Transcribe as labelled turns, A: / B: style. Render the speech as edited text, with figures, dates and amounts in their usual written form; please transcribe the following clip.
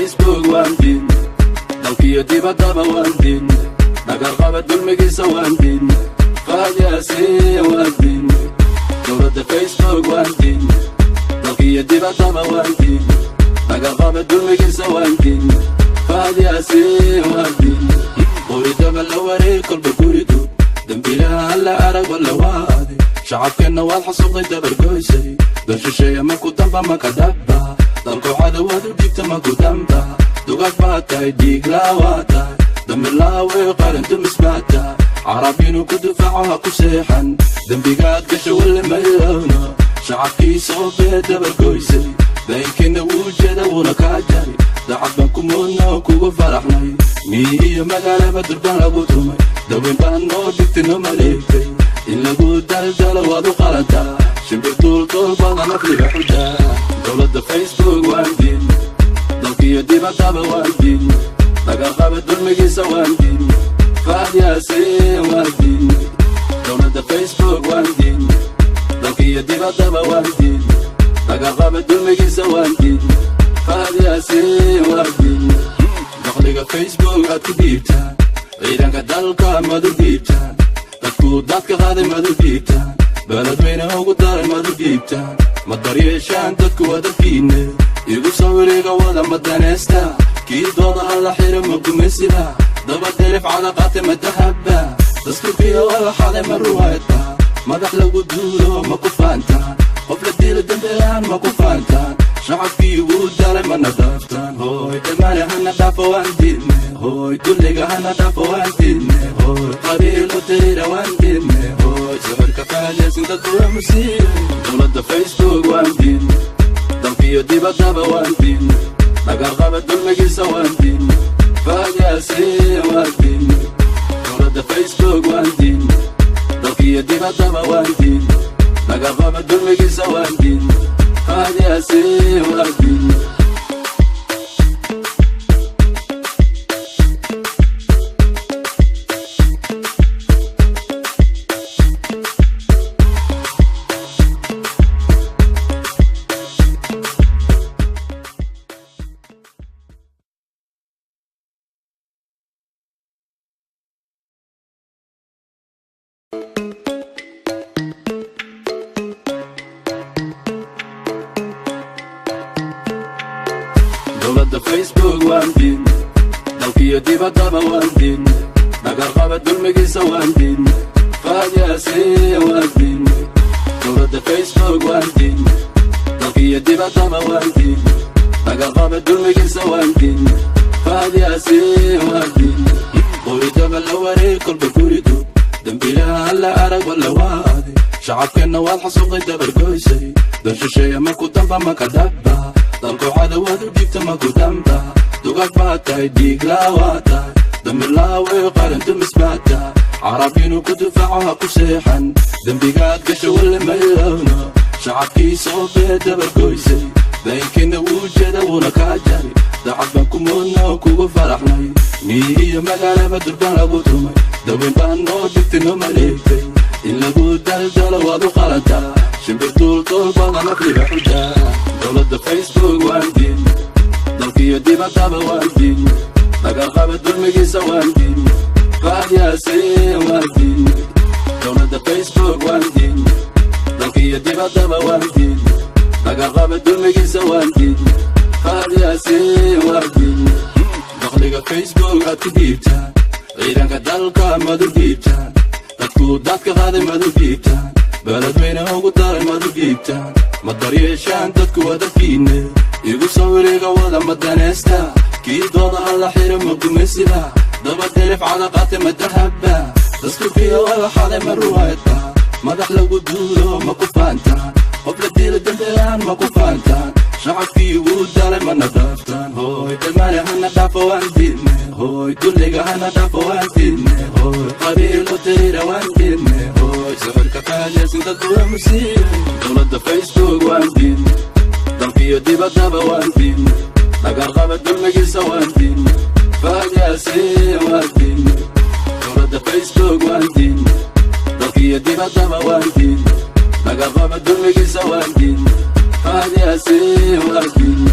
A: Facebook واندين dalkiyo dibadaba waandin nagarqaba dulmigiisa waandin qaadyaasiya waandin dowladda Facebook waandin dalkiyo dibadaba waandin nagarqaba dulmigiisa waandin qaadyaasiya waandin qoridaba la wareeg kolba guridu dambilaha la arag wala waade shacabkeenna waad xasuuqday dabargoysay dalshisheeya maku damba maka dabba dalku cadawad u dhigta maku damba dugag baad tahay dhiiglaa waa tahay dambilaawe qarantu misbaata carabinu ku dufaaco ha ku seexan dembigaad gasha walla mayowna shacabkiisa oo bee dabargoysay daynkiina wuu jeeda wuuna kaa jari dacad baan ku moodna oo kugu faraxnay miyi iyo magaalaba durbaan lagu tumay daweyn baan noo dhigtay noo maleegtay in lagu daldalo waad u qalantaa shimbir duuldool badan afliga xudaa dowladda Facebook waandin dalkiyo dibadaba waandin nagarqaba dulmigiisa waandin qaadyaasiya waandin dowladda Facebook waandin dalkiyo dibadaba waandin nagarqaba dulmigiisa waandin qaadyaasiya waandin dakhliga Facebook aad ku dhiibtaan ciidanka dalka mad u dhiibtaan dadku dadka qaaday mad u dhiibtaan beledweyne ugu daray mad u dhiibtaan ma daryeeshaan dadku waa dadkiinne igu sawiriga wada madaneesta kii dooda alla xira magumaysida daba derif cadaqaate madahaba daskurkiya wada xaday ma ruwaayadba madax lagu duulo ma ku faantaan qof la dila dambelaan ma ku faantaan shacabkii wuu dalay mana dhaaftaan hooy damaane hana dhaafo waan diidne hooy dulliga hana dhaafo waan diidne hooy qabiilo dayra waan diidne hooy sawirka faadeysin dadku waa musiibe dowladda Facebook waan diidne dalkiyo dibadaba waan diidne nagarqaba dulmigiisa waan diidne qaadyaasiya waan diidne dowladda Facebook waan diidne dalkiyo dibadaba waan diidne nagarqaba dulmigiisa waan diidne qaadyaasiya waan diidne dowladda Facebook waandin dalkiyo dibadaba waandin nagarqaba dulmigiisa waandin qaadyaasiya waandin dowladda Facebook waandin dalkiyo dibadaba waandin nagarqaba dulmigiisa waandin qaadyaasiya waandin qoridaba la wareeg kolba guridu dambilaha la arag wala waade shacabkeenna waad xasuuqday dabargoysay dalshisheeya maku damba maka dabba dalku cadawad u dhigta maku damba dugag baad tahay dhiiglaa waa tahay dambilaawe qarantu misbaata carabinu ku dufaaco ha ku seexan dembigaad gasha walla mayowna shacabkiisa oo bee dabargoysay daynkiina wuu jeeda wuuna kaa jari dacad baan ku moodna oo kugu faraxnay miyi iyo magaalaba durbaan lagu tumay daweyn baan noo dhigtay noo maleegtay in lagu daldalo waad u qalantaa shimbir duuldool badan afliga xudaa dowladda Facebook waandin dalkiyo dibadaba waandin nagarqaba dulmigiisa waandin qaadyaasiya waandin dowladda Facebook waandin dalkiyo dibadaba waandin nagarqaba dulmigiisa waandin qaadyaasiya waandin dakhliga Facebook aad ku dhiibtaan ciidanka dalka mad u dhiibtaan dadku dadka qaaday mad u dhiibtaan beledweyne ugu daray mad u dhiibtaan ma daryeeshaan dadku waa dadkiinne igu sawiriga wada madaneesta kii dooda alla xira magumaysida daba derif cadaqaate madahaba daskurkiya wada xaday ma ruwaayadba madax lagu duulo ma ku faantaan qof la dila dambelaan ma ku faantaan shacabkii wuu dalay mana dhaaftaan hooy damaane hana dhaafo waan diidne hooy dulliga hana dhaafo waan diidne hooy qabiilo dayra waan diidne hooy sawirka faadeysin dadku waa musiibe dowladda Facebook waan diidne dalkiyo dibadaba waan diidne nagarqaba dulmigiisa waan diidne qaadyaasiya waan diidne dowladda Facebook waan diidne dalkiyo dibadaba waan diidne nagarqaba dulmigiisa waan diidne qaadyaasiya waan diidne